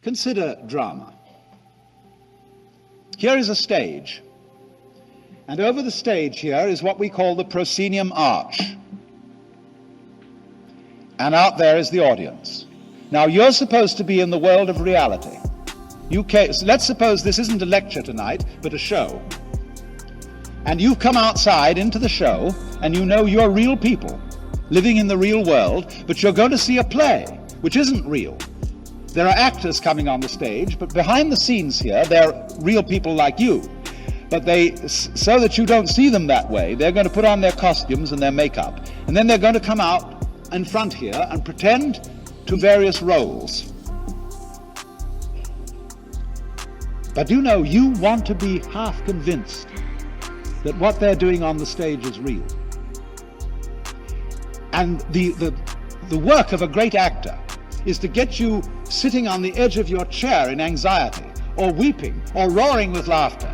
Consider drama. Here is a stage, and over the stage here is what we call the proscenium arch. And out there is the audience. Now you're supposed to be in the world of reality. So let's suppose this isn't a lecture tonight, but a show. And you've come outside into the show, and you know you're real people living in the real world, but you're going to see a play, which isn't real. There are actors coming on the stage, but behind the scenes here, they're real people like you. But so that you don't see them that way, they're going to put on their costumes and their makeup. And then they're going to come out in front here and pretend to various roles. But you know, you want to be half convinced that what they're doing on the stage is real. And the work of a great actor is to get you sitting on the edge of your chair in anxiety, or weeping, or roaring with laughter,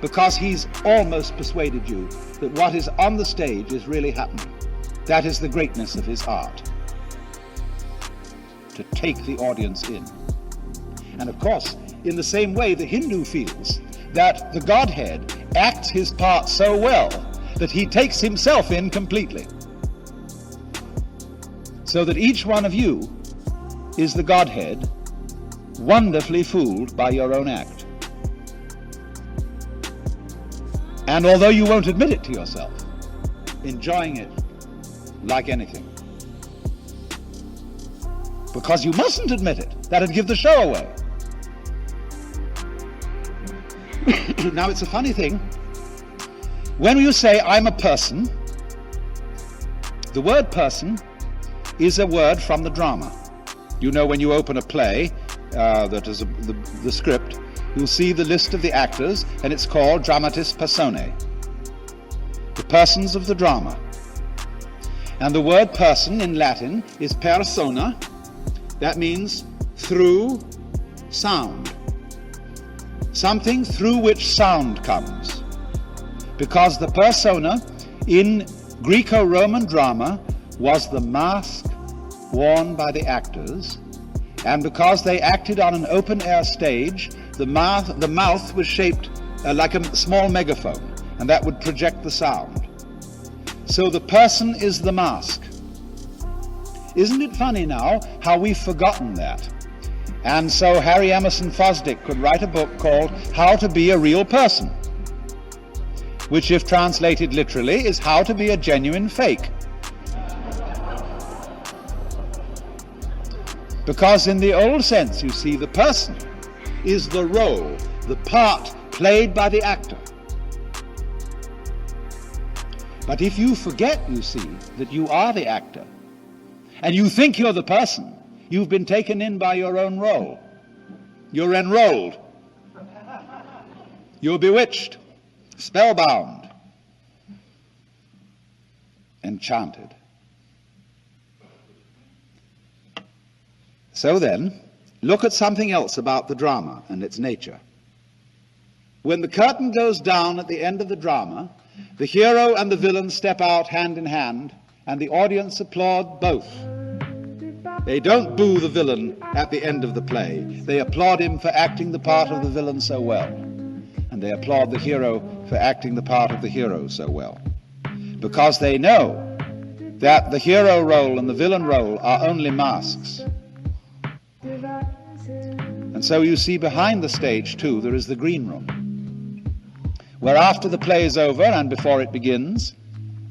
because he's almost persuaded you that what is on the stage is really happening. That is the greatness of his art, to take the audience in. And of course, in the same way, the Hindu feels that the Godhead acts his part so well that he takes himself in completely. So that each one of you is the Godhead, wonderfully fooled by your own act. And although you won't admit it to yourself, enjoying it like anything. Because you mustn't admit it. That'd give the show away. Now, it's a funny thing. When you say, I'm a person, the word person is a word from the drama. You know, when you open a play, that is the script, you'll see the list of the actors, and it's called dramatis personae, the persons of the drama. And the word person in Latin is persona. That means through sound. Something through which sound comes. Because the persona in Greco-Roman drama was the mask worn by the actors, and because they acted on an open-air stage, the mouth was shaped like a small megaphone, and that would project the sound. So the person is the mask. Isn't it funny now how we've forgotten that? And so Harry Emerson Fosdick could write a book called How to Be a Real Person, which, if translated literally, is How to Be a Genuine Fake. Because in the old sense, you see, the person is the role, the part played by the actor. But if you forget, you see, that you are the actor, and you think you're the person, you've been taken in by your own role. You're enrolled. You're bewitched, spellbound, enchanted. So then, look at something else about the drama and its nature. When the curtain goes down at the end of the drama, the hero and the villain step out hand in hand, and the audience applaud both. They don't boo the villain at the end of the play. They applaud him for acting the part of the villain so well. And they applaud the hero for acting the part of the hero so well. Because they know that the hero role and the villain role are only masks. And so you see behind the stage, too, there is the green room, where after the play is over and before it begins,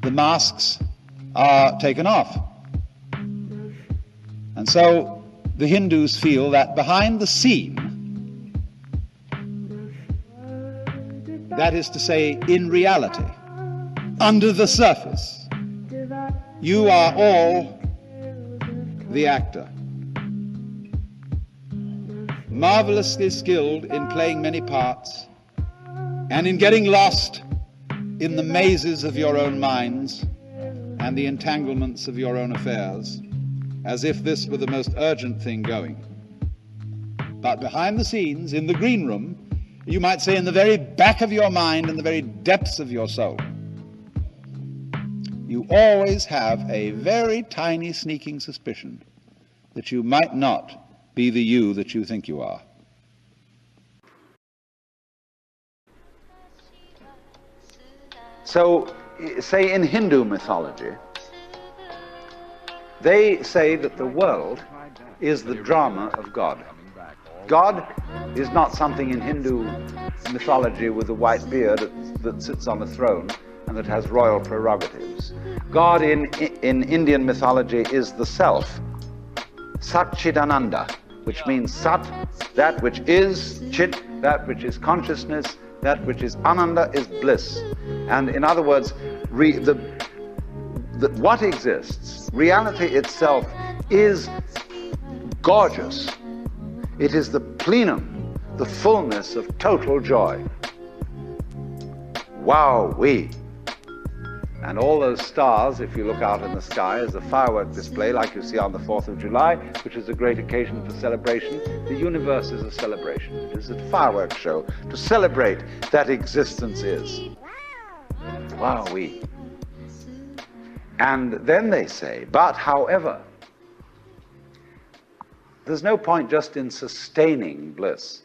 the masks are taken off. And so the Hindus feel that behind the scene, that is to say, in reality, under the surface, you are all the actor. Marvelously skilled in playing many parts and in getting lost in the mazes of your own minds and the entanglements of your own affairs, as if this were the most urgent thing going. But behind the scenes, in the green room, you might say in the very back of your mind and the very depths of your soul, you always have a very tiny sneaking suspicion that you might not be the you that you think you are. So, say in Hindu mythology, they say that the world is the drama of God. God is not something in Hindu mythology with a white beard that sits on a throne and that has royal prerogatives. God in Indian mythology is the self, Satchidananda, which means Sat, that which is, Chit, that which is consciousness, that which is Ananda is bliss. And in other words, what exists, reality itself, is gorgeous. It is the plenum, the fullness of total joy. Wow-wee. And all those stars, if you look out in the sky, as a firework display like you see on the 4th of July, which is a great occasion for celebration. The universe is a celebration. It is a fireworks show to celebrate that existence is. Wow-wee. And then they say, but however, there's no point just in sustaining bliss.